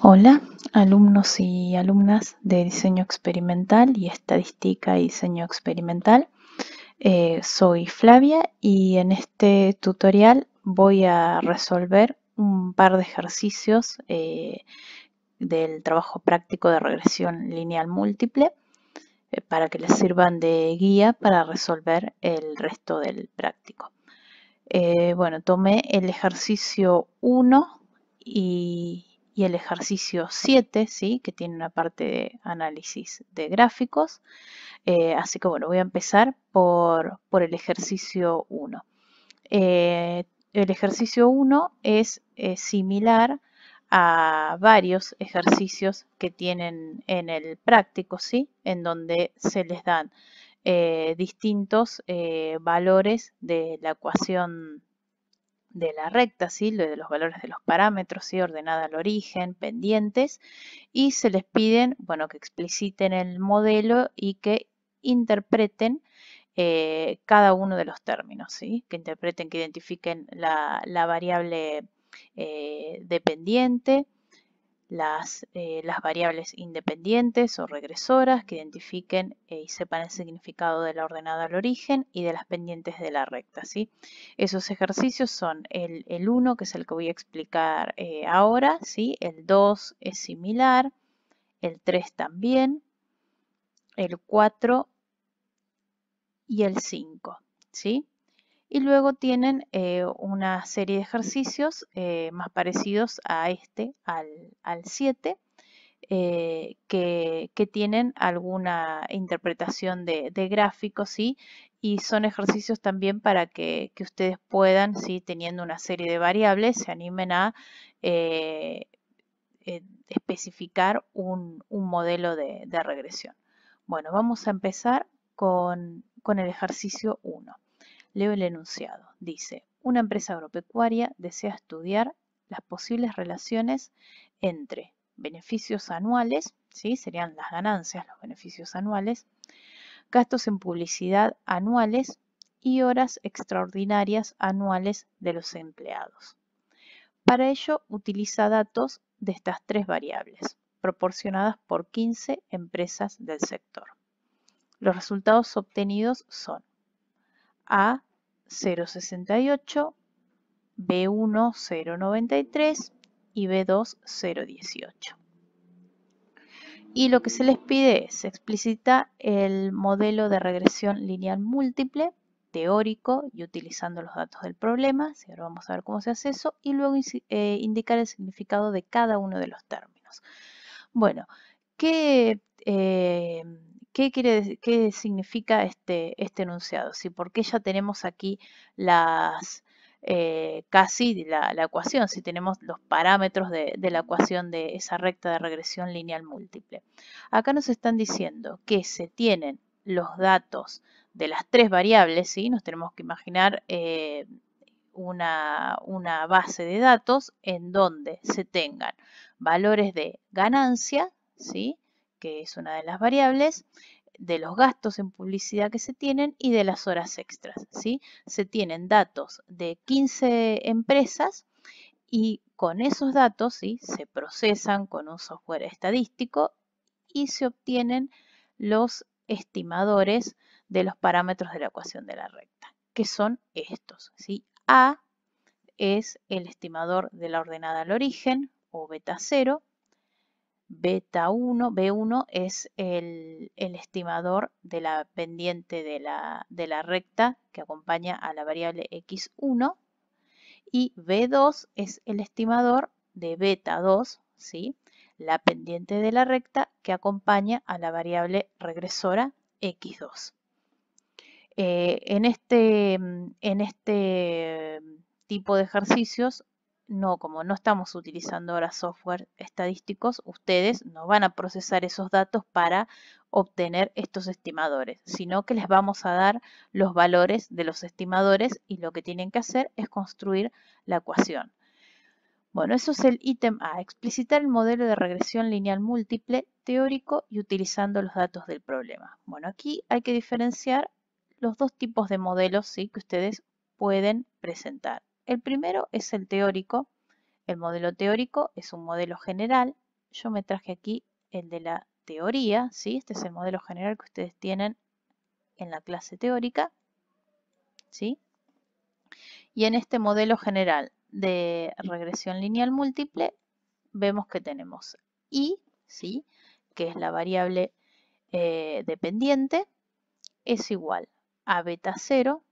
Hola, alumnos y alumnas de diseño experimental y estadística y diseño experimental. Soy Flavia y en este tutorial voy a resolver un par de ejercicios del trabajo práctico de regresión lineal múltiple para que les sirvan de guía para resolver el resto del práctico. Bueno, tomé el ejercicio 1 y el ejercicio 7, ¿sí? Que tiene una parte de análisis de gráficos. Así que bueno, voy a empezar por el ejercicio 1. El ejercicio 1 es similar a varios ejercicios que tienen en el práctico, ¿sí? En donde se les dan distintos valores de la ecuación de la recta, ¿sí? De los valores de los parámetros, ¿sí? Ordenada al origen, pendientes, y se les piden, bueno, que expliciten el modelo y que interpreten cada uno de los términos, ¿sí? Que interpreten, que identifiquen la variable dependiente, las variables independientes o regresoras, que identifiquen y sepan el significado de la ordenada al origen y de las pendientes de la recta, ¿sí? Esos ejercicios son el 1, que es el que voy a explicar ahora, ¿sí? El 2 es similar, el 3 también, el 4 y el 5, ¿sí? Y luego tienen una serie de ejercicios más parecidos a este, al 7, que tienen alguna interpretación de gráficos, ¿sí? Y son ejercicios también para que ustedes puedan, ¿sí? Teniendo una serie de variables, se animen a especificar un modelo de regresión. Bueno, vamos a empezar con el ejercicio 1. Leo el enunciado. Dice, una empresa agropecuaria desea estudiar las posibles relaciones entre beneficios anuales, ¿sí? Serían las ganancias, los beneficios anuales, gastos en publicidad anuales y horas extraordinarias anuales de los empleados. Para ello utiliza datos de estas tres variables, proporcionadas por 15 empresas del sector. Los resultados obtenidos son A 0,68, B1 0,93 y B2 0,18. Y lo que se les pide es explicitar el modelo de regresión lineal múltiple teórico y utilizando los datos del problema, si ahora vamos a ver cómo se hace eso, y luego indicar el significado de cada uno de los términos. Bueno, ¿qué significa este enunciado? ¿Sí? Porque ya tenemos aquí casi la ecuación, si tenemos los parámetros de la ecuación de esa recta de regresión lineal múltiple. Acá nos están diciendo que se tienen los datos de las tres variables, ¿sí? Nos tenemos que imaginar una base de datos en donde se tengan valores de ganancia, ¿sí? Que es una de las variables, de los gastos en publicidad que se tienen y de las horas extras, ¿sí? Se tienen datos de 15 empresas y con esos datos, ¿sí? Se procesan con un software estadístico y se obtienen los estimadores de los parámetros de la ecuación de la recta, que son estos, ¿sí? A es el estimador de la ordenada al origen, o beta 0. Beta 1, B1 es el estimador de la pendiente de la recta que acompaña a la variable x1. Y B2 es el estimador de beta 2, ¿sí? La pendiente de la recta que acompaña a la variable regresora x2. En este tipo de ejercicios, como no estamos utilizando ahora software estadísticos, ustedes no van a procesar esos datos para obtener estos estimadores, sino que les vamos a dar los valores de los estimadores y lo que tienen que hacer es construir la ecuación. Bueno, eso es el ítem A, explicitar el modelo de regresión lineal múltiple teórico y utilizando los datos del problema. Bueno, aquí hay que diferenciar los dos tipos de modelos, ¿sí? Que ustedes pueden presentar. El primero es el teórico. El modelo teórico es un modelo general yo me traje aquí el de la teoría, ¿sí? Este es el modelo general que ustedes tienen en la clase teórica, ¿sí? Y en este modelo general de regresión lineal múltiple, vemos que tenemos I, ¿sí? Que es la variable dependiente, es igual a beta 0,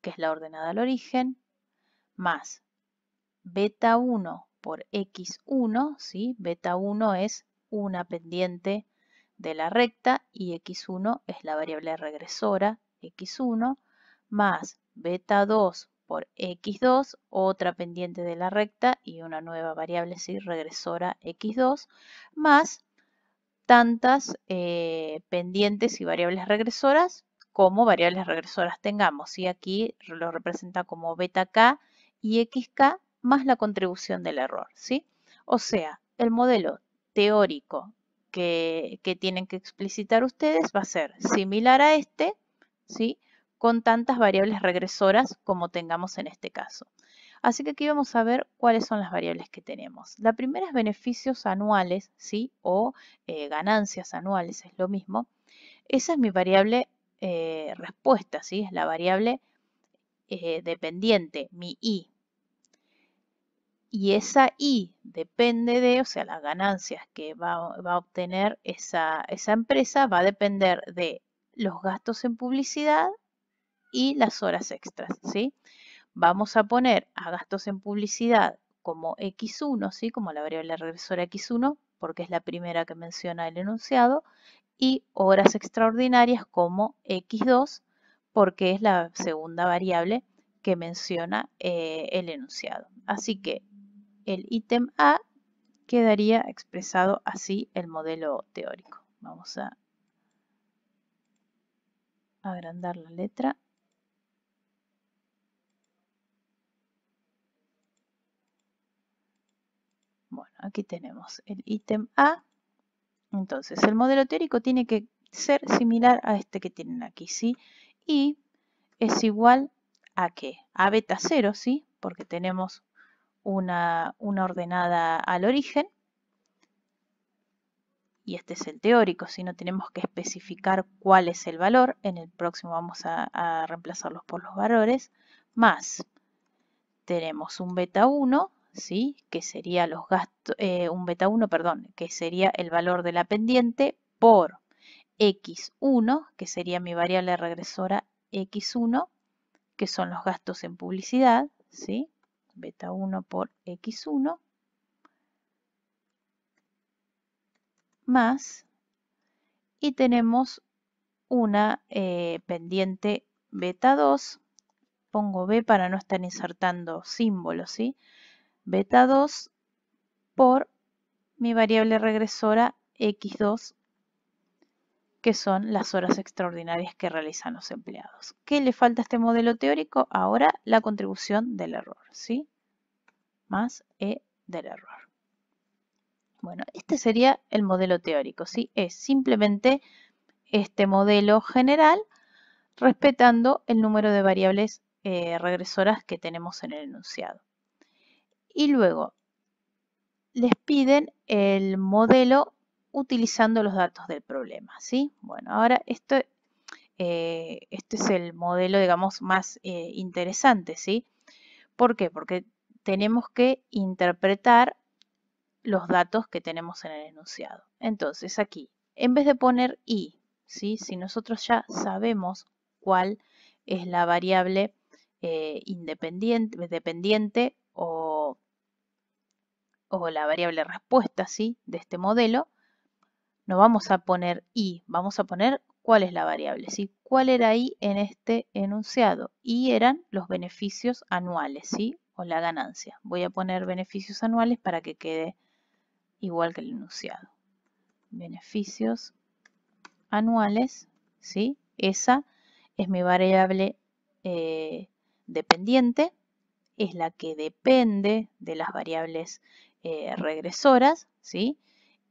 que es la ordenada al origen, más beta 1 por x1, ¿sí? Beta 1 es una pendiente de la recta y x1 es la variable regresora x1, más beta 2 por x2, otra pendiente de la recta y una nueva variable, ¿sí? Regresora x2, más tantas pendientes y variables regresoras como variables regresoras tengamos. ¿Sí? Aquí lo representa como beta k y xk más la contribución del error. ¿Sí? O sea, el modelo teórico que tienen que explicitar ustedes va a ser similar a este, ¿sí? Con tantas variables regresoras como tengamos en este caso. Así que aquí vamos a ver cuáles son las variables que tenemos. La primera es beneficios anuales, ¿sí? O ganancias anuales, es lo mismo. Esa es mi variable respuesta, ¿sí? Es la variable dependiente, mi I. Y esa I depende de, o sea, las ganancias que va a obtener esa empresa va a depender de los gastos en publicidad y las horas extras, ¿sí? Vamos a poner a gastos en publicidad como x1, ¿sí? Como la variable regresora x1, porque es la primera que menciona el enunciado, y horas extraordinarias como x2, porque es la segunda variable que menciona el enunciado. Así que el ítem A quedaría expresado así el modelo teórico. Vamos a agrandar la letra. Bueno, aquí tenemos el ítem A. Entonces, el modelo teórico tiene que ser similar a este que tienen aquí, ¿sí? Y es igual a ¿qué? A beta 0, ¿sí? Porque tenemos una ordenada al origen. Y este es el teórico, ¿sí? No tenemos que especificar cuál es el valor. En el próximo vamos a reemplazarlos por los valores. Más tenemos un beta 1, ¿sí? Que sería los gastos, un beta 1, perdón, que sería el valor de la pendiente por x1, que sería mi variable regresora x1, que son los gastos en publicidad, ¿sí? Beta 1 por x1, más, y tenemos una pendiente beta 2, pongo B para no estar insertando símbolos, ¿sí? Beta 2 por mi variable regresora x2, que son las horas extraordinarias que realizan los empleados. ¿Qué le falta a este modelo teórico? Ahora la contribución del error, ¿sí? Más E del error. Bueno, este sería el modelo teórico, ¿sí? Es simplemente este modelo general respetando el número de variables regresoras que tenemos en el enunciado. Y luego les piden el modelo utilizando los datos del problema, ¿sí? Bueno, ahora este es el modelo, digamos, más interesante, ¿sí? ¿Por qué? Porque tenemos que interpretar los datos que tenemos en el enunciado. Entonces, aquí, en vez de poner I, ¿sí? Si nosotros ya sabemos cuál es la variable dependiente o la variable respuesta, ¿sí? De este modelo, no vamos a poner I, vamos a poner cuál es la variable, ¿sí? ¿Cuál era I en este enunciado? I eran los beneficios anuales, ¿sí? O la ganancia. Voy a poner beneficios anuales para que quede igual que el enunciado. Beneficios anuales, ¿sí? Esa es mi variable dependiente, es la que depende de las variables regresoras, ¿sí?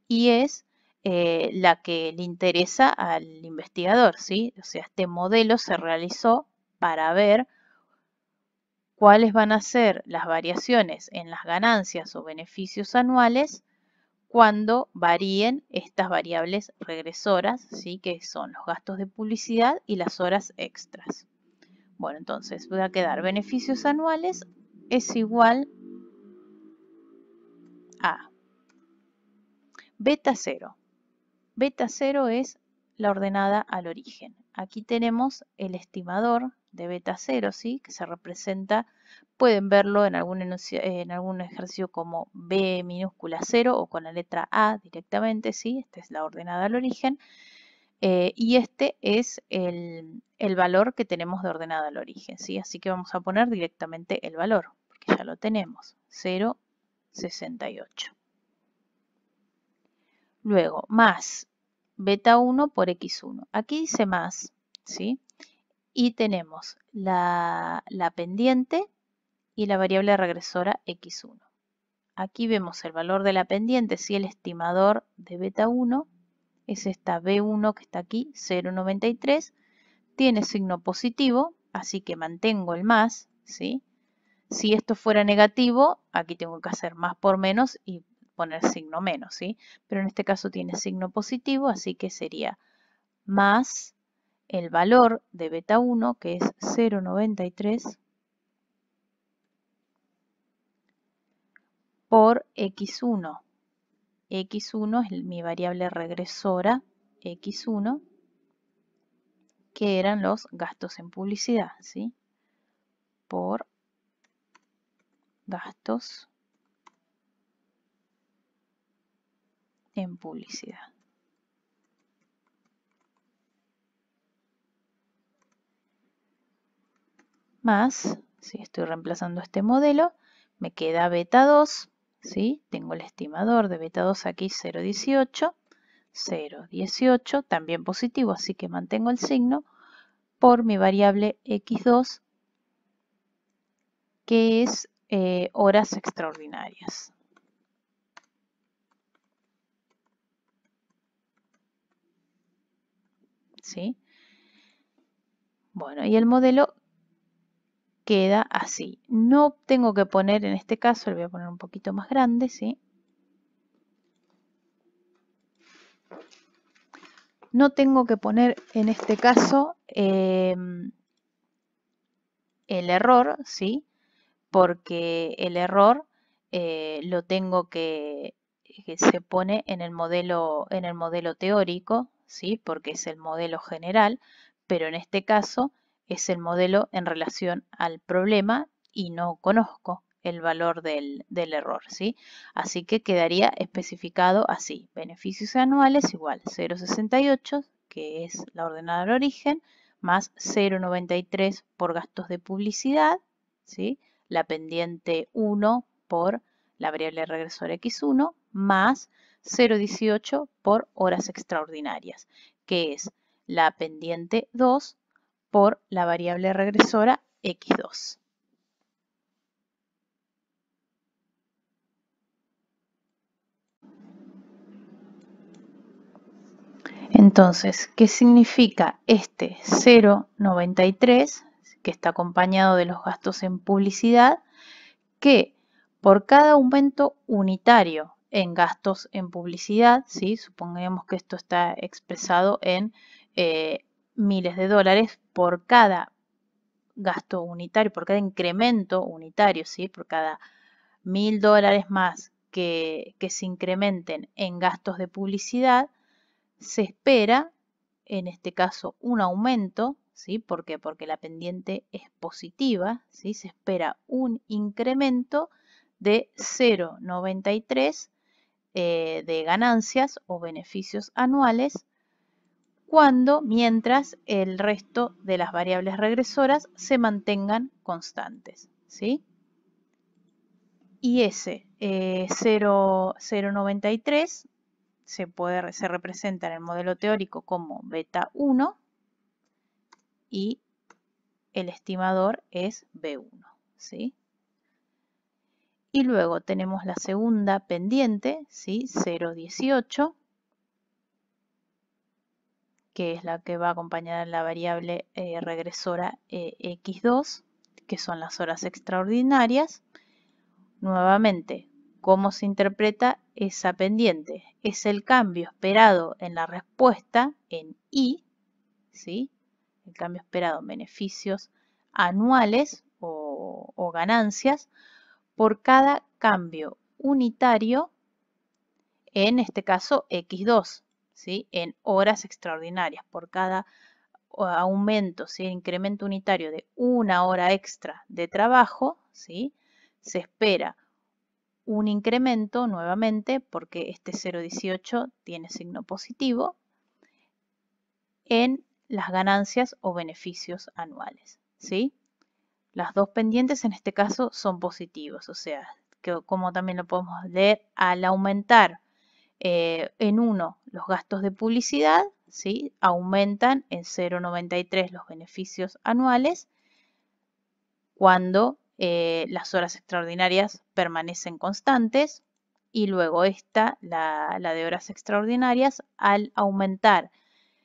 Y es la que le interesa al investigador, ¿sí? O sea, este modelo se realizó para ver cuáles van a ser las variaciones en las ganancias o beneficios anuales cuando varíen estas variables regresoras, ¿sí? Que son los gastos de publicidad y las horas extras. Bueno, entonces voy a quedar beneficios anuales es igual a beta 0. Beta 0 es la ordenada al origen. Aquí tenemos el estimador de beta 0, ¿sí? Que se representa, pueden verlo en algún ejercicio como B minúscula 0 o con la letra A directamente, ¿sí? Esta es la ordenada al origen. Y este es el valor que tenemos de ordenada al origen, ¿sí? Así que vamos a poner directamente el valor, porque ya lo tenemos, 0,68. Luego, más beta 1 por x1. Aquí dice más, ¿sí? Y tenemos la pendiente y la variable regresora x1. Aquí vemos el valor de la pendiente, si el estimador de beta 1 es esta B1 que está aquí, 0,93, tiene signo positivo, así que mantengo el más, ¿sí? Si esto fuera negativo, aquí tengo que hacer más por menos y poner signo menos, ¿sí? Pero en este caso tiene signo positivo, así que sería más el valor de beta 1, que es 0,93, por x1. x1 es mi variable regresora, x1, que eran los gastos en publicidad, ¿sí? Por gastos en publicidad. Más, si estoy reemplazando este modelo, me queda beta 2, ¿sí? Tengo el estimador de beta 2 aquí 0,18, 0,18, también positivo, así que mantengo el signo, por mi variable x2, que es horas extraordinarias. ¿Sí? Bueno, y el modelo queda así. No tengo que poner, en este caso, lo voy a poner un poquito más grande, ¿sí? No tengo que poner, en este caso, el error, ¿sí? Porque el error lo tengo que se pone en el modelo teórico, ¿sí? Porque es el modelo general, pero en este caso es el modelo en relación al problema y no conozco el valor del error, ¿sí? Así que quedaría especificado así: beneficios anuales igual 0,68, que es la ordenada al origen, más 0,93 por gastos de publicidad, ¿sí? La pendiente 1 por la variable regresora x1, más 0,18 por horas extraordinarias, que es la pendiente 2 por la variable regresora x2. Entonces, ¿qué significa este 0,93, que está acompañado de los gastos en publicidad? Que por cada aumento unitario en gastos en publicidad, ¿sí? Supongamos que esto está expresado en miles de dólares, por cada gasto unitario, por cada incremento unitario, ¿sí? Por cada $1000 más que se incrementen en gastos de publicidad, se espera, en este caso, un aumento, ¿sí? ¿Por qué? Porque la pendiente es positiva, ¿sí? Se espera un incremento de 0,93 de ganancias o beneficios anuales, mientras el resto de las variables regresoras se mantengan constantes, ¿sí? Y ese 0,93 se representa en el modelo teórico como beta 1 y el estimador es B1, ¿sí? Y luego tenemos la segunda pendiente, ¿sí? 0,18, que es la que va acompañada en la variable regresora x2, que son las horas extraordinarias. Nuevamente, ¿Cómo se interpreta esa pendiente? Es el cambio esperado en la respuesta en I, ¿sí? El cambio esperado en beneficios anuales o ganancias por cada cambio unitario, en este caso X2, ¿sí? En horas extraordinarias, por cada aumento, ¿sí? Incremento unitario de una hora extra de trabajo, ¿sí? Se espera un incremento nuevamente, porque este 0,18 tiene signo positivo, en las ganancias o beneficios anuales, ¿sí? Las dos pendientes en este caso son positivos, o sea, que como también lo podemos leer, al aumentar en uno los gastos de publicidad, ¿sí? Aumentan en 0,93 los beneficios anuales cuando las horas extraordinarias permanecen constantes, y luego esta, la de horas extraordinarias, al aumentar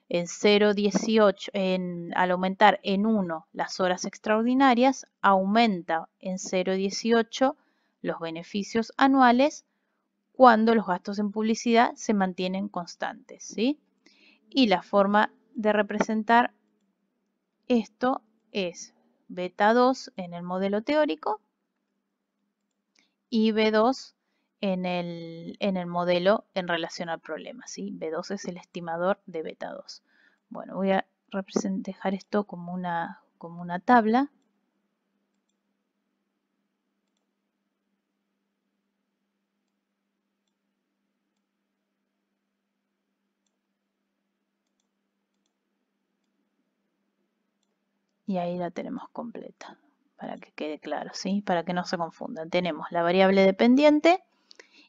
en 0,18, al aumentar en 1 las horas extraordinarias, aumenta en 0,18 los beneficios anuales cuando los gastos en publicidad se mantienen constantes, ¿sí? Y la forma de representar esto es beta 2 en el modelo teórico y B2 en el modelo en relación al problema, ¿sí? B2 es el estimador de beta 2. Bueno, voy a dejar esto como una tabla. Y ahí la tenemos completa, para que quede claro, ¿sí? Para que no se confundan. Tenemos la variable dependiente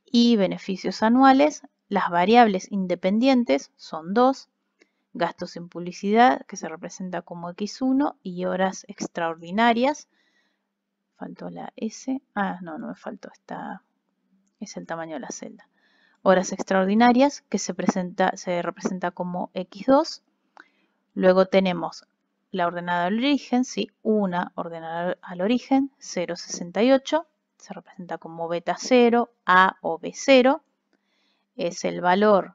y beneficios anuales. Las variables independientes son dos: gastos en publicidad, que se representa como X1, y horas extraordinarias. Faltó la S. Ah, no me faltó. Es el tamaño de la celda. Horas extraordinarias, que se representa como X2. Luego tenemos la ordenada al origen, ¿sí? Una ordenada al origen, 0,68, se representa como beta 0, A o B0. Es el valor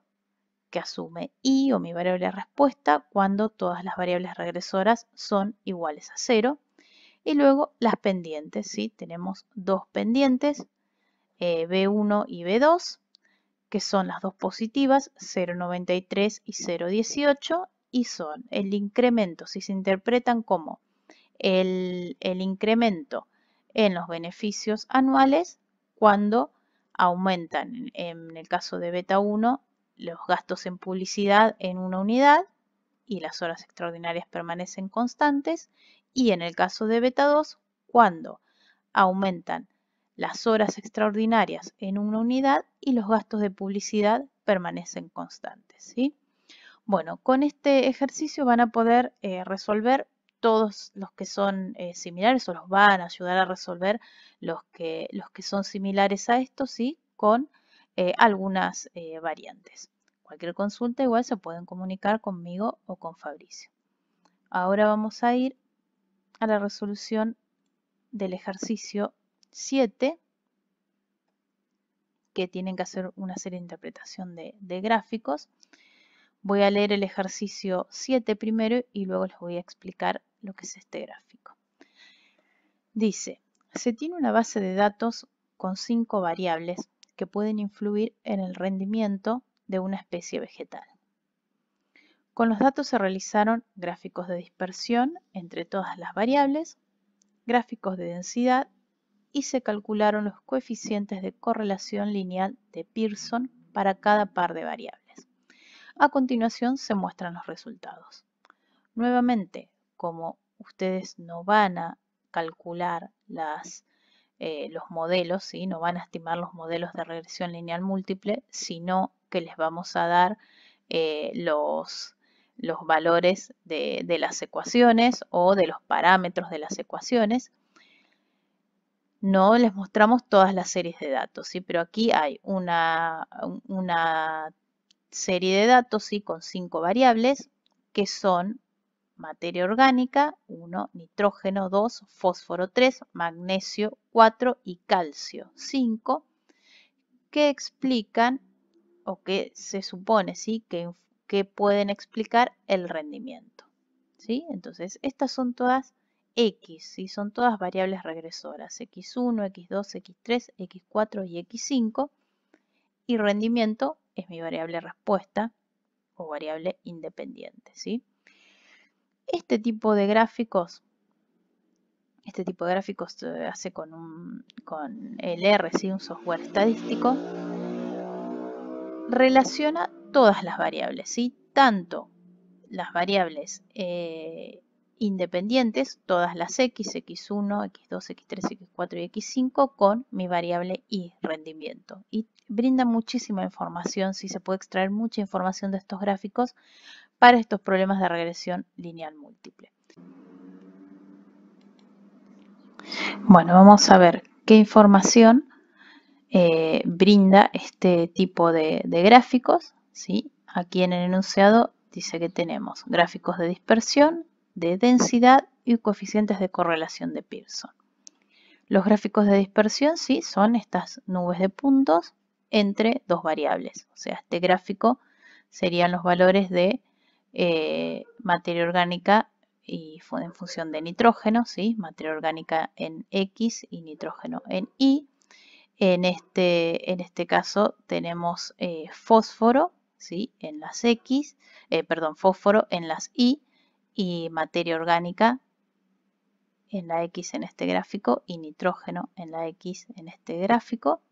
que asume I, o mi variable de respuesta, cuando todas las variables regresoras son iguales a 0. Y luego las pendientes, ¿sí? Tenemos dos pendientes, B1 y B2, que son las dos positivas, 0,93 y 0,18, y son el incremento, si se interpretan como el incremento en los beneficios anuales cuando aumentan, en el caso de beta 1, los gastos en publicidad en una unidad y las horas extraordinarias permanecen constantes, y en el caso de beta 2, cuando aumentan las horas extraordinarias en una unidad y los gastos de publicidad permanecen constantes, ¿sí? Bueno, con este ejercicio van a poder resolver todos los que son similares, o los van a ayudar a resolver los que son similares a estos, ¿sí? Con algunas variantes. Cualquier consulta igual se pueden comunicar conmigo o con Fabricio. Ahora vamos a ir a la resolución del ejercicio 7, que tienen que hacer una serie de interpretación de gráficos. Voy a leer el ejercicio 7 primero y luego les voy a explicar lo que es este gráfico. Dice, se tiene una base de datos con 5 variables que pueden influir en el rendimiento de una especie vegetal. Con los datos se realizaron gráficos de dispersión entre todas las variables, gráficos de densidad, y se calcularon los coeficientes de correlación lineal de Pearson para cada par de variables. A continuación se muestran los resultados. Nuevamente, como ustedes no van a calcular los modelos, ¿sí? No van a estimar los modelos de regresión lineal múltiple, sino que les vamos a dar los valores de las ecuaciones o de los parámetros de las ecuaciones. No les mostramos todas las series de datos, ¿sí? Pero aquí hay una serie de datos, ¿sí? Con 5 variables que son materia orgánica 1, nitrógeno 2, fósforo 3, magnesio 4 y calcio 5, que explican o que se supone, ¿sí? que pueden explicar el rendimiento, ¿sí? Entonces, estas son todas X, ¿sí? Son todas variables regresoras, X1, X2, X3, X4 y X5, y rendimiento es mi variable respuesta o variable independiente, ¿sí? Este tipo de gráficos se hace con el R, ¿sí? Un software estadístico, relaciona todas las variables, ¿sí? Tanto las variables independientes, todas las X, X1, X2, X3, X4 y X5 con mi variable Y, rendimiento. Y brinda muchísima información, sí, se puede extraer mucha información de estos gráficos para estos problemas de regresión lineal múltiple. Bueno, vamos a ver qué información brinda este tipo de gráficos, ¿sí? Aquí en el enunciado dice que tenemos gráficos de dispersión, de densidad y coeficientes de correlación de Pearson. Los gráficos de dispersión, sí, son estas nubes de puntos entre dos variables. O sea, este gráfico serían los valores de materia orgánica y en función de nitrógeno, ¿sí? Materia orgánica en X y nitrógeno en Y. En este caso tenemos fósforo, ¿sí? En las X, fósforo en las y materia orgánica en la X en este gráfico y nitrógeno en la X en este gráfico.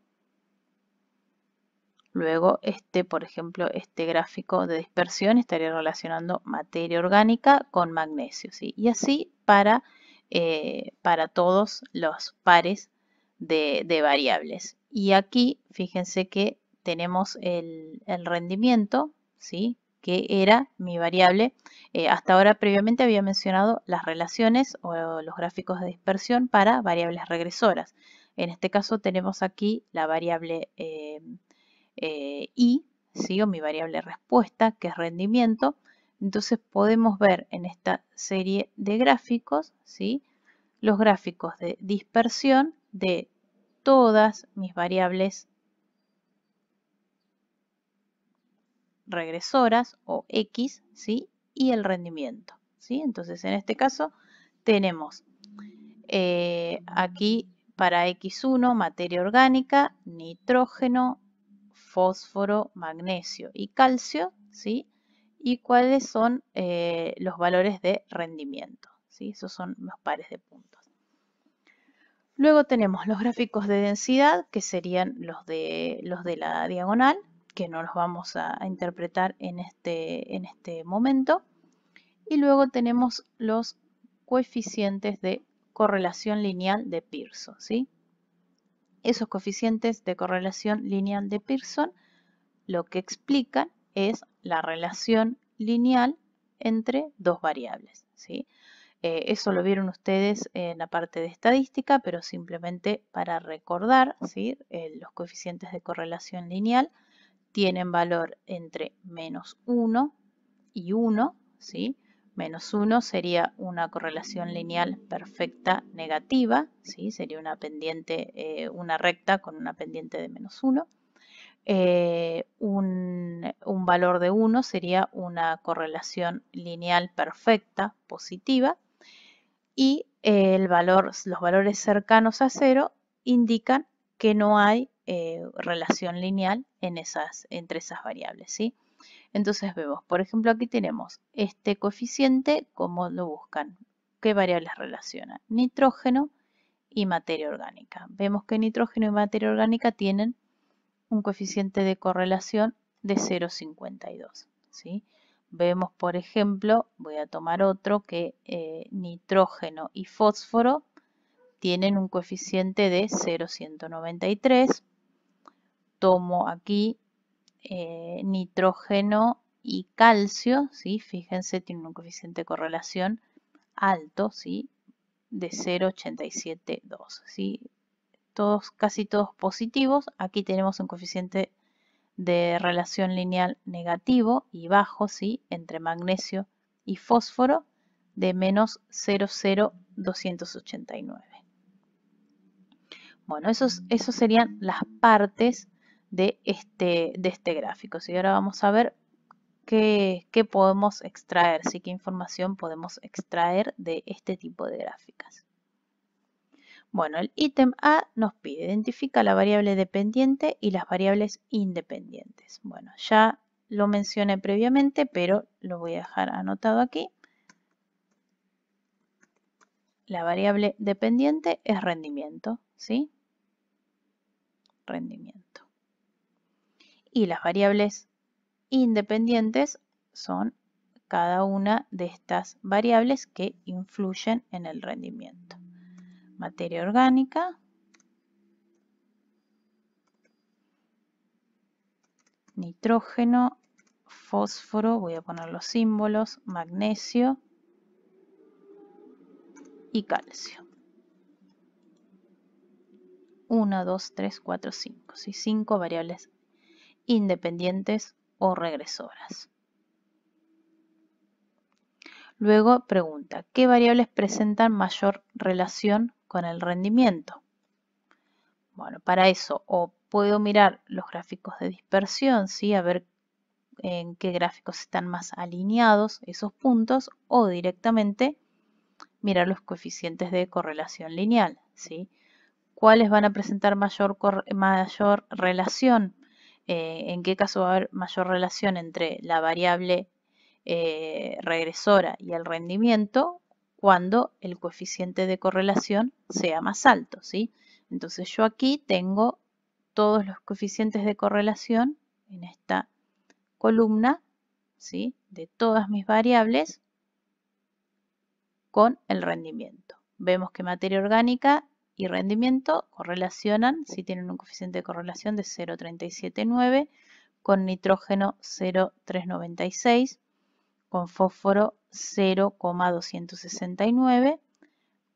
Luego, por ejemplo, este gráfico de dispersión estaría relacionando materia orgánica con magnesio, ¿sí? Y así para todos los pares de variables. Y aquí, fíjense que tenemos el rendimiento, ¿sí? Que era mi variable. Hasta ahora previamente había mencionado las relaciones o los gráficos de dispersión para variables regresoras. En este caso tenemos aquí la variable Y, ¿sí? O mi variable respuesta, que es rendimiento. Entonces podemos ver en esta serie de gráficos, ¿sí? Los gráficos de dispersión de todas mis variables regresoras o X, ¿sí? Y el rendimiento, ¿sí? Entonces en este caso tenemos aquí para X1 materia orgánica, nitrógeno, fósforo, magnesio y calcio, ¿sí? Y cuáles son los valores de rendimiento, ¿sí? Esos son los pares de puntos. Luego tenemos los gráficos de densidad, que serían los de la diagonal, que no los vamos a interpretar en este momento. Y luego tenemos los coeficientes de correlación lineal de Pearson, ¿sí? Esos coeficientes de correlación lineal de Pearson lo que explican es la relación lineal entre dos variables, ¿sí? Eso lo vieron ustedes en la parte de estadística, pero simplemente para recordar, ¿sí? Los coeficientes de correlación lineal tienen valor entre -1 y 1, ¿sí? -1 sería una correlación lineal perfecta negativa, ¿sí? Sería una pendiente, una recta con una pendiente de -1. Un valor de 1 sería una correlación lineal perfecta positiva y los valores cercanos a 0 indican que no hay relación lineal entre esas variables, ¿sí? Entonces vemos, por ejemplo, aquí tenemos este coeficiente, ¿cómo lo buscan? ¿Qué variables relacionan? Nitrógeno y materia orgánica. Vemos que nitrógeno y materia orgánica tienen un coeficiente de correlación de 0,52, ¿sí? Vemos, por ejemplo, voy a tomar otro, que nitrógeno y fósforo tienen un coeficiente de 0,193. Tomo aquí nitrógeno y calcio, ¿sí? Fíjense, tienen un coeficiente de correlación alto, ¿sí? De 0,872, ¿sí? Casi todos positivos. Aquí tenemos un coeficiente de relación lineal negativo y bajo, ¿sí? Entre magnesio y fósforo de menos 0,0289. Bueno, esos serían las partes de este gráfico. Y ahora vamos a ver qué podemos extraer, ¿sí? Qué información podemos extraer de este tipo de gráficas. Bueno, el ítem A nos pide, identifica la variable dependiente y las variables independientes. Bueno, ya lo mencioné previamente, pero lo voy a dejar anotado aquí. La variable dependiente es rendimiento, ¿sí? Rendimiento. Y las variables independientes son cada una de estas variables que influyen en el rendimiento. Materia orgánica, nitrógeno, fósforo, voy a poner los símbolos, magnesio y calcio. 1, 2, 3, 4, 5. ¿Sí? 5 variables independientes o regresoras. Luego pregunta, ¿qué variables presentan mayor relación con el rendimiento? Bueno, para eso o puedo mirar los gráficos de dispersión, ¿sí? A ver en qué gráficos están más alineados esos puntos, o directamente mirar los coeficientes de correlación lineal, ¿sí? ¿Cuáles van a presentar mayor relación? ¿En qué caso va a haber mayor relación entre la variable regresora y el rendimiento? Cuando el coeficiente de correlación sea más alto, ¿sí? Entonces yo aquí tengo todos los coeficientes de correlación en esta columna, ¿sí? De todas mis variables con el rendimiento. Vemos que materia orgánica y rendimiento correlacionan, si tienen un coeficiente de correlación de 0,379, con nitrógeno 0,396, con fósforo 0,269,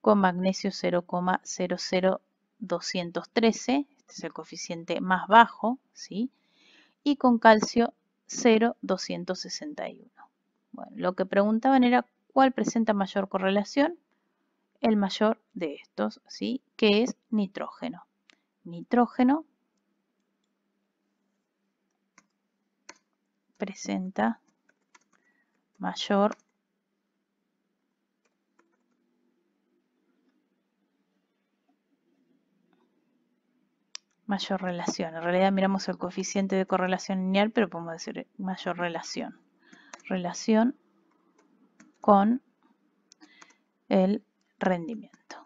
con magnesio 0,00213, este es el coeficiente más bajo, ¿sí? Y con calcio 0,261. Bueno, lo que preguntaban era cuál presenta mayor correlación. El mayor de estos, ¿sí? Que es nitrógeno. Nitrógeno presenta mayor relación. En realidad miramos el coeficiente de correlación lineal, pero podemos decir mayor relación. Relación con el rendimiento.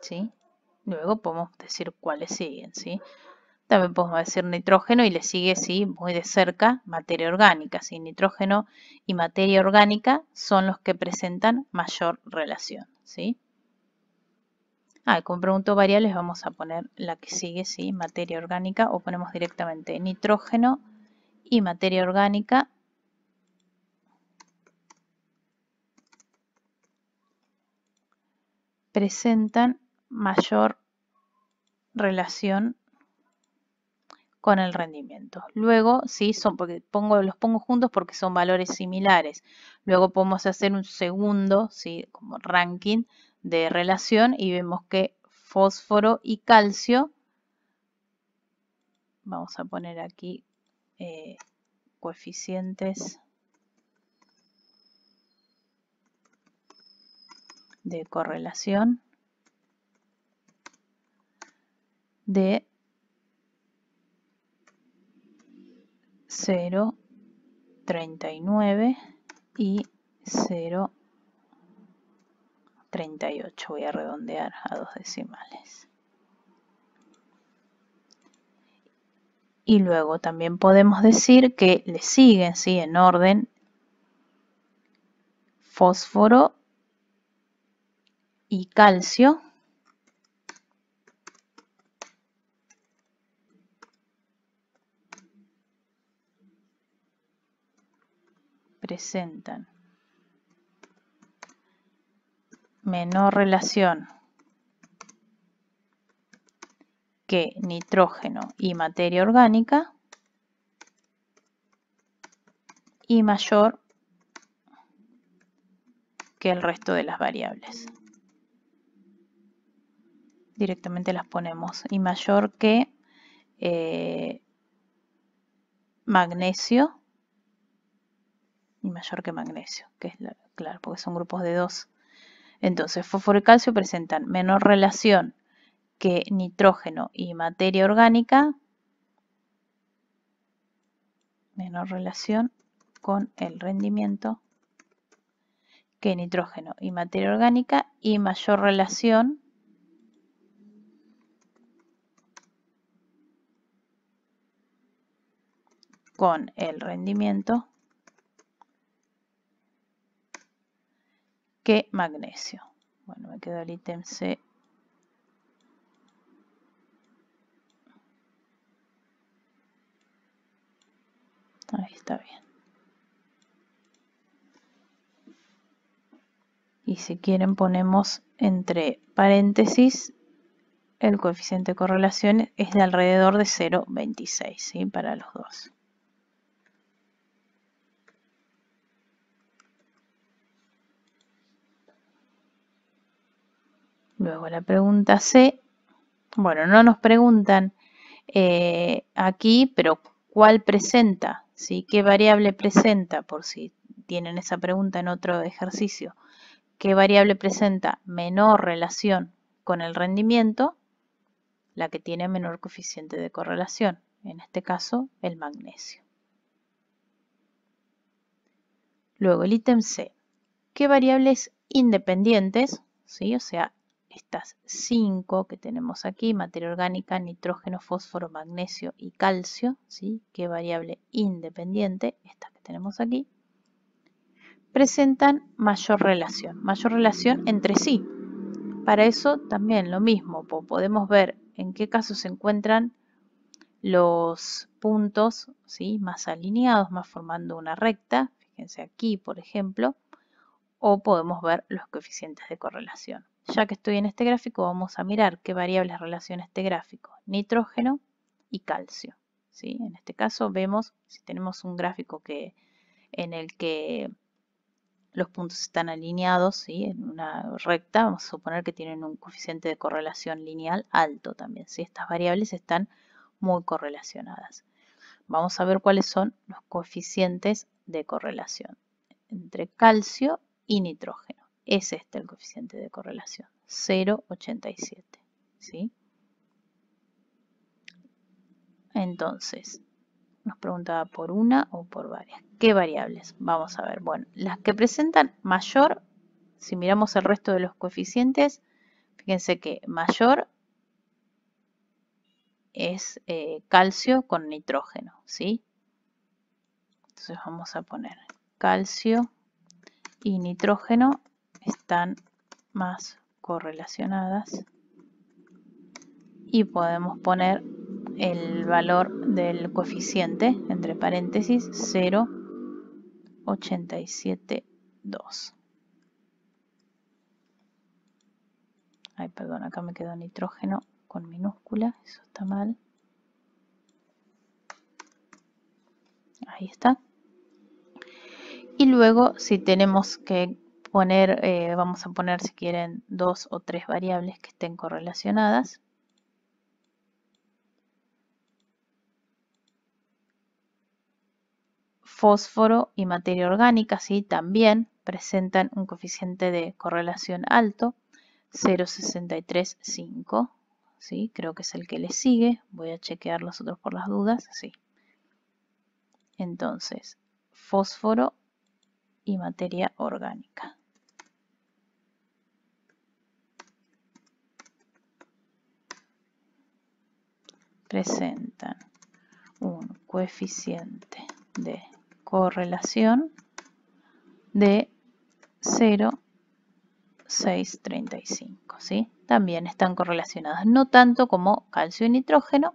¿Sí? Luego podemos decir cuáles siguen, ¿sí? También podemos decir nitrógeno y le sigue, sí, muy de cerca materia orgánica. ¿Sí? Nitrógeno y materia orgánica son los que presentan mayor relación, ¿sí? Como pregunto variables vamos a poner la que sigue, ¿sí? Materia orgánica, o ponemos directamente nitrógeno y materia orgánica presentan mayor relación con el rendimiento. Luego, sí, porque los pongo juntos porque son valores similares. Luego podemos hacer un segundo, sí, como ranking de relación y vemos que fósforo y calcio, vamos a poner aquí coeficientes de correlación de 0,39 y 0,38. Voy a redondear a 2 decimales. Y luego también podemos decir que le siguen, ¿sí? En orden fósforo y calcio. Presentan menor relación que nitrógeno y materia orgánica y mayor que el resto de las variables. directamente las ponemos. Y mayor que magnesio. Y mayor que magnesio, que es claro, porque son grupos de 2. Entonces, fósforo y calcio presentan menor relación que nitrógeno y materia orgánica. Menor relación con el rendimiento que nitrógeno y materia orgánica, y mayor relación con el rendimiento que magnesio. Bueno, me quedó el ítem C. Ahí está bien. Y si quieren ponemos entre paréntesis el coeficiente de correlación es de alrededor de 0,26, ¿sí? Para los dos. Luego la pregunta C. Bueno, no nos preguntan aquí, pero ¿cuál presenta? ¿Sí? ¿Qué variable presenta? Por si tienen esa pregunta en otro ejercicio. ¿Qué variable presenta menor relación con el rendimiento? La que tiene menor coeficiente de correlación. En este caso, el magnesio. Luego el ítem C. ¿Qué variables independientes? ¿Sí? O sea, estas 5 que tenemos aquí, materia orgánica, nitrógeno, fósforo, magnesio y calcio, ¿sí? ¿Qué variable independiente? Estas que tenemos aquí, presentan mayor relación entre sí. Para eso también lo mismo, podemos ver en qué caso se encuentran los puntos, ¿sí? Más alineados, más formando una recta. Fíjense aquí, por ejemplo, o podemos ver los coeficientes de correlación. Ya que estoy en este gráfico, vamos a mirar qué variables relaciona este gráfico: nitrógeno y calcio. ¿Sí? En este caso vemos, si tenemos un gráfico en el que los puntos están alineados, ¿sí? En una recta, vamos a suponer que tienen un coeficiente de correlación lineal alto también. ¿Sí? Estas variables están muy correlacionadas. Vamos a ver cuáles son los coeficientes de correlación entre calcio y nitrógeno. Es este el coeficiente de correlación, 0,87. ¿Sí? Entonces, nos preguntaba por una o por varias. ¿Qué variables? Vamos a ver. Bueno, las que presentan mayor, si miramos el resto de los coeficientes, fíjense que mayor es calcio con nitrógeno, ¿sí? Entonces vamos a poner calcio y nitrógeno están más correlacionadas y podemos poner el valor del coeficiente entre paréntesis 0,872. Ay, perdón, acá me quedó nitrógeno con minúscula, eso está mal. Ahí está. Y luego, si tenemos que poner, vamos a poner si quieren 2 o 3 variables que estén correlacionadas. Fósforo y materia orgánica, ¿sí? También presentan un coeficiente de correlación alto, 0,635, ¿sí? Creo que es el que le sigue. Voy a chequear los otros por las dudas, sí. Entonces, fósforo y materia orgánica. Presentan un coeficiente de correlación de 0,635, ¿sí? También están correlacionadas, no tanto como calcio y nitrógeno,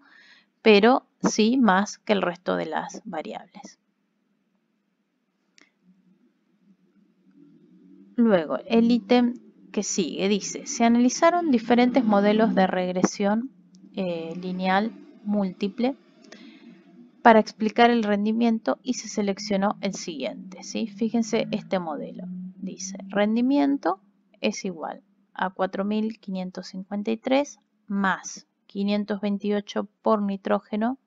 pero sí más que el resto de las variables. Luego, el ítem que sigue dice: se analizaron diferentes modelos de regresión lineal múltiple para explicar el rendimiento y se seleccionó el siguiente, ¿sí? Fíjense este modelo. Dice, rendimiento es igual a 4.553 más 528 por nitrógeno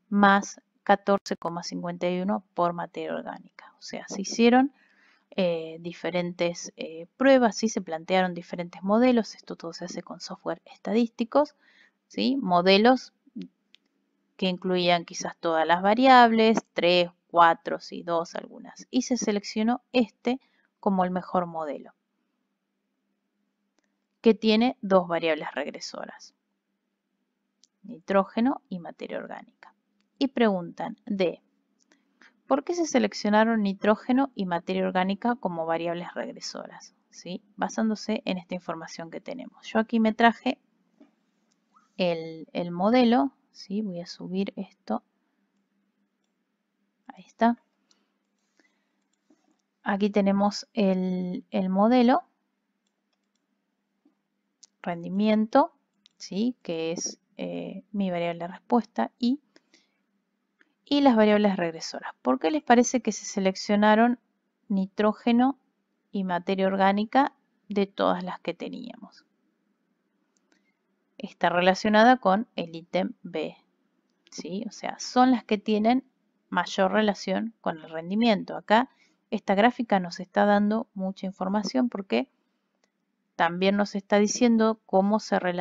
más 14,51 por materia orgánica. O sea, se hicieron diferentes pruebas, ¿sí? Se plantearon diferentes modelos. Esto todo se hace con software estadísticos, ¿sí? Modelos que incluían quizás todas las variables, 3, 4, sí, 2 algunas. Y se seleccionó este como el mejor modelo, que tiene dos variables regresoras, nitrógeno y materia orgánica. Y preguntan ¿por qué se seleccionaron nitrógeno y materia orgánica como variables regresoras? ¿Sí? Basándose en esta información que tenemos. Yo aquí me traje el modelo, ¿sí? Voy a subir esto. Ahí está. Aquí tenemos el modelo, rendimiento, ¿sí? Que es mi variable respuesta, y las variables regresoras. ¿Por qué les parece que se seleccionaron nitrógeno y materia orgánica de todas las que teníamos? Está relacionada con el ítem B, ¿sí? O sea, son las que tienen mayor relación con el rendimiento. Acá esta gráfica nos está dando mucha información porque también nos está diciendo cómo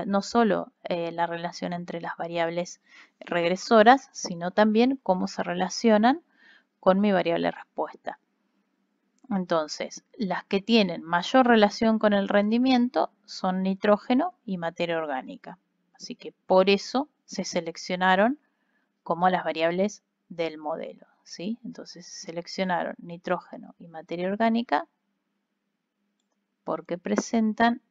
no solo la relación entre las variables regresoras, sino también cómo se relacionan con mi variable respuesta. Entonces, las que tienen mayor relación con el rendimiento son nitrógeno y materia orgánica. Así que por eso se seleccionaron como las variables del modelo, ¿sí? Entonces seleccionaron nitrógeno y materia orgánica porque presentan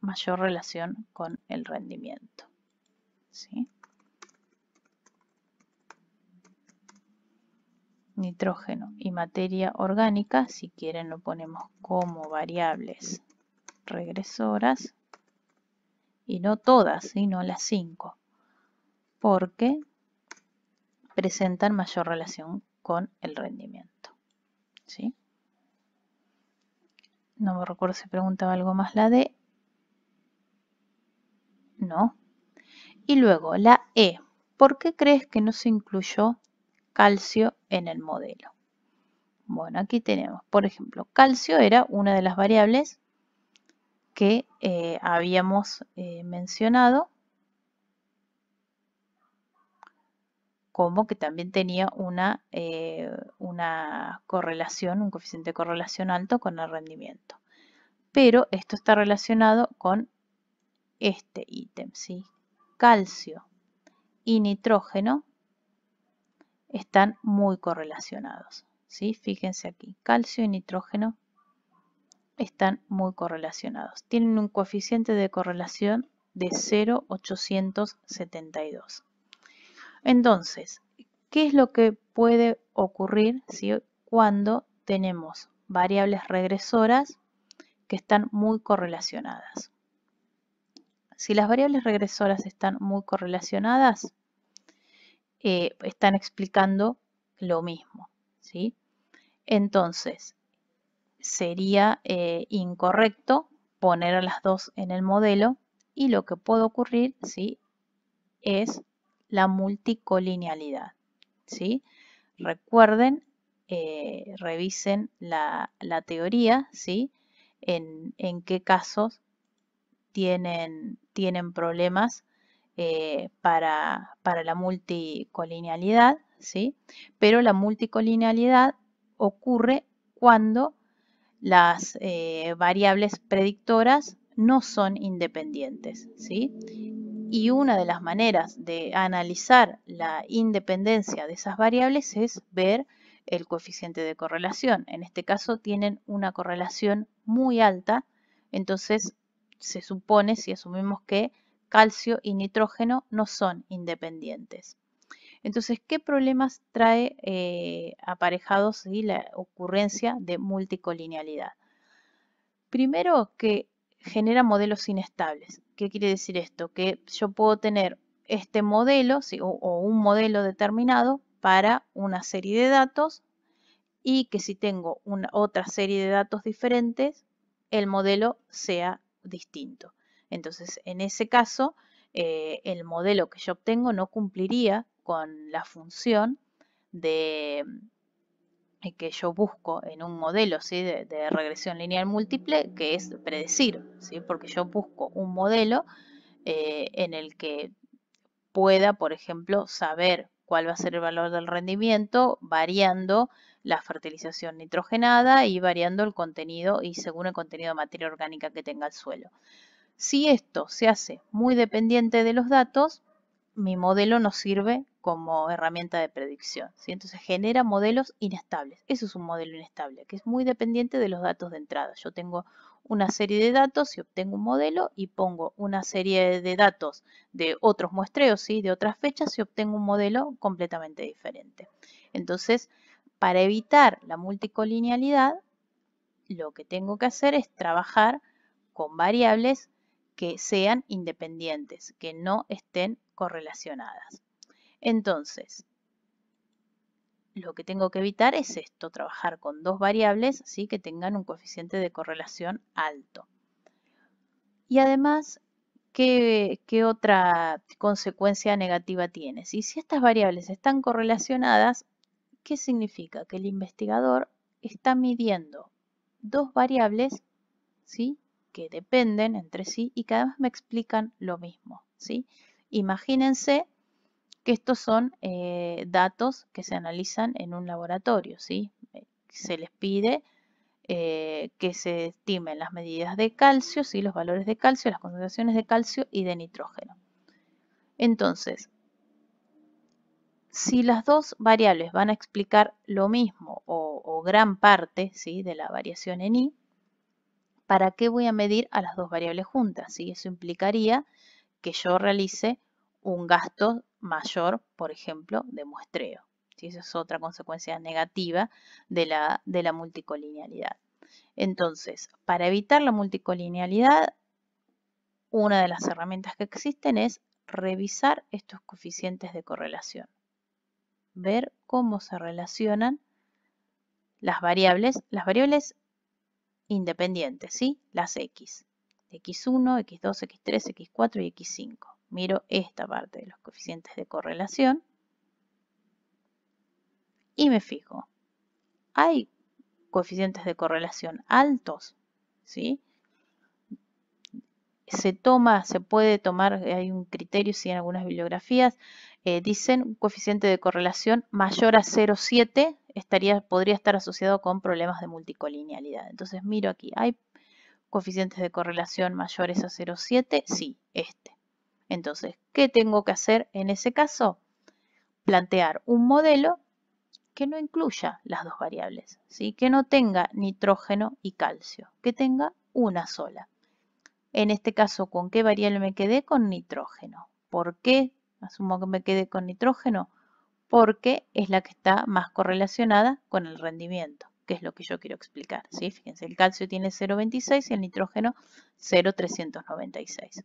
mayor relación con el rendimiento, ¿sí? Nitrógeno y materia orgánica, si quieren lo ponemos como variables regresoras, y no todas, sino las 5, porque presentan mayor relación con el rendimiento, ¿sí? No me recuerdo si preguntaba algo más la D. No. Y luego la E. ¿Por qué crees que no se incluyó calcio en el modelo? Bueno, aquí tenemos, por ejemplo, calcio era una de las variables que habíamos mencionado, como que también tenía una correlación, un coeficiente de correlación alto con el rendimiento. Pero esto está relacionado con este ítem, ¿sí? Calcio y nitrógeno están muy correlacionados, ¿sí? Fíjense aquí, calcio y nitrógeno están muy correlacionados. Tienen un coeficiente de correlación de 0,872. Entonces, ¿qué es lo que puede ocurrir cuando tenemos variables regresoras que están muy correlacionadas? Si las variables regresoras están muy correlacionadas, están explicando lo mismo, ¿sí? Entonces, sería incorrecto poner a las dos en el modelo, y lo que puede ocurrir, ¿sí?, es la multicolinealidad, ¿sí? Recuerden, revisen la teoría, ¿sí? En qué casos tienen problemas para la multicolinealidad, ¿sí? Pero la multicolinealidad ocurre cuando las variables predictoras no son independientes, ¿sí? Y una de las maneras de analizar la independencia de esas variables es ver el coeficiente de correlación. En este caso tienen una correlación muy alta, entonces se supone, si asumimos que calcio y nitrógeno no son independientes. Entonces, ¿qué problemas trae aparejados la ocurrencia de multicolinealidad? Primero, que genera modelos inestables. ¿Qué quiere decir esto? Que yo puedo tener este modelo, ¿sí?, o un modelo determinado para una serie de datos, y que si tengo otra serie de datos diferentes, el modelo sea distinto. Entonces, en ese caso, el modelo que yo obtengo no cumpliría con la función de que yo busco en un modelo, ¿sí?, de regresión lineal múltiple, que es predecir, ¿sí? Porque yo busco un modelo en el que pueda, por ejemplo, saber cuál va a ser el valor del rendimiento variando la fertilización nitrogenada y variando el contenido y según el contenido de materia orgánica que tenga el suelo. Si esto se hace muy dependiente de los datos, mi modelo no sirve como herramienta de predicción, ¿sí? Entonces genera modelos inestables. Eso es un modelo inestable, que es muy dependiente de los datos de entrada. Yo tengo una serie de datos y obtengo un modelo y pongo una serie de datos de otros muestreos, ¿sí?, de otras fechas y obtengo un modelo completamente diferente. Entonces, para evitar la multicolinealidad, lo que tengo que hacer es trabajar con variables que sean independientes, que no estén correlacionadas. Entonces, lo que tengo que evitar es esto, trabajar con dos variables, ¿sí?, que tengan un coeficiente de correlación alto. Y además, ¿qué otra consecuencia negativa tiene? Si estas variables están correlacionadas, ¿qué significa? Que el investigador está midiendo dos variables, ¿sí?, que dependen entre sí y que además me explican lo mismo, ¿sí? Imagínense que estos son datos que se analizan en un laboratorio, ¿sí? Se les pide que se estimen las medidas de calcio, ¿sí?, los valores de calcio, las concentraciones de calcio y de nitrógeno. Entonces, si las dos variables van a explicar lo mismo o gran parte, ¿sí?, de la variación en I, ¿para qué voy a medir a las dos variables juntas? ¿Sí? Eso implicaría que yo realice un gasto mayor, por ejemplo, de muestreo. ¿Sí? Esa es otra consecuencia negativa de la multicolinealidad. Entonces, para evitar la multicolinealidad, una de las herramientas que existen es revisar estos coeficientes de correlación. Ver cómo se relacionan las variables independientes, ¿sí? Las X. X1, X2, X3, X4 y X5. Miro esta parte de los coeficientes de correlación y me fijo. ¿Hay coeficientes de correlación altos? ¿Sí? Se puede tomar, hay un criterio, sí, en algunas bibliografías, dicen un coeficiente de correlación mayor a 0,7 podría estar asociado con problemas de multicolinealidad. Entonces miro aquí, ¿hay coeficientes de correlación mayores a 0,7? Sí, este. Entonces, ¿qué tengo que hacer en ese caso? Plantear un modelo que no incluya las dos variables, ¿sí? Que no tenga nitrógeno y calcio, que tenga una sola. En este caso, ¿con qué variable me quedé? Con nitrógeno. ¿Por qué asumo que me quedé con nitrógeno? Porque es la que está más correlacionada con el rendimiento, que es lo que yo quiero explicar, ¿sí? Fíjense, el calcio tiene 0,26 y el nitrógeno 0,396.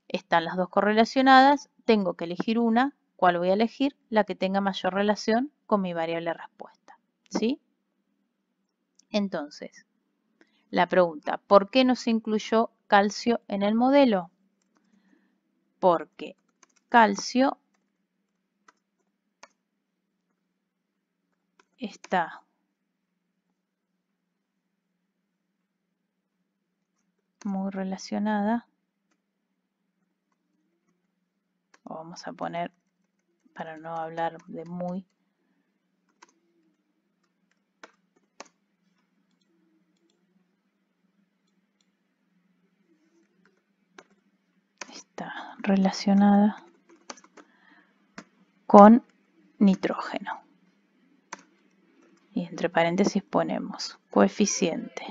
Están las dos correlacionadas, tengo que elegir una. ¿Cuál voy a elegir? La que tenga mayor relación con mi variable respuesta, ¿sí? Entonces, la pregunta, ¿por qué no se incluyó calcio en el modelo? Porque calcio está muy relacionada, o vamos a poner, para no hablar de muy, está relacionada con nitrógeno. Y entre paréntesis ponemos coeficiente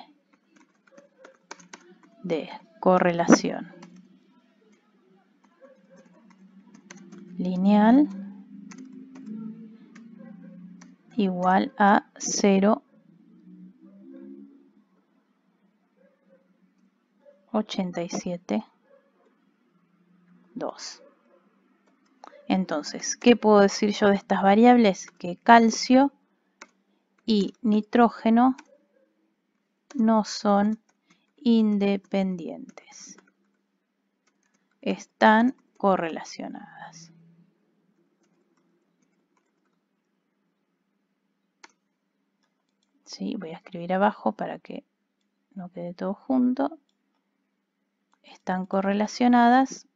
de correlación lineal igual a 0,872. Entonces, ¿qué puedo decir yo de estas variables? Que calcio y nitrógeno no son independientes. están correlacionadas. ¿Sí? Voy a escribir abajo para que no quede todo junto. Están correlacionadas.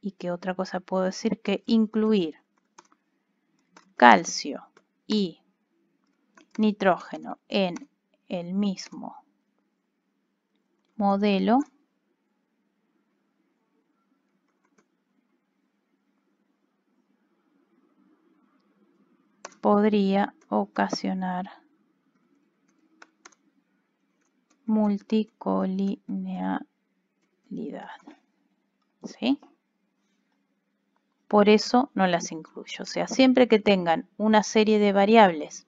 ¿Y qué otra cosa puedo decir? Que incluir calcio y nitrógeno en el mismo modelo podría ocasionar multicolinealidad. ¿Sí? Por eso no las incluyo. O sea, siempre que tengan una serie de variables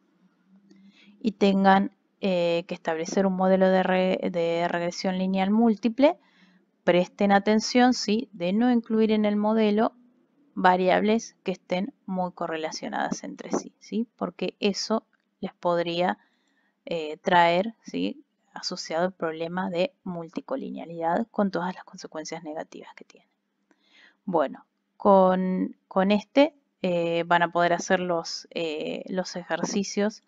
y tengan que establecer un modelo de regresión lineal múltiple, presten atención, ¿sí?, de no incluir en el modelo variables que estén muy correlacionadas entre sí, ¿sí? Porque eso les podría traer, ¿sí?, asociado el problema de multicolinealidad con todas las consecuencias negativas que tiene. Bueno, con este van a poder hacer los ejercicios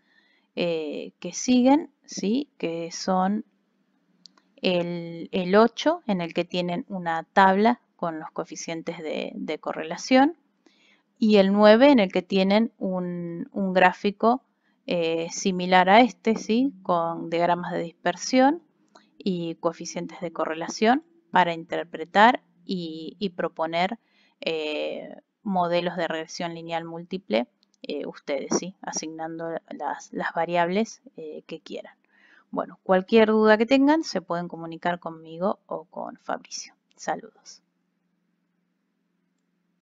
que siguen, ¿sí?, que son el 8, en el que tienen una tabla con los coeficientes de correlación, y el 9, en el que tienen un gráfico similar a este, ¿sí?, con diagramas de dispersión y coeficientes de correlación para interpretar y proponer modelos de regresión lineal múltiple ustedes, ¿sí?, asignando las variables que quieran. Bueno, cualquier duda que tengan se pueden comunicar conmigo o con Fabricio. Saludos.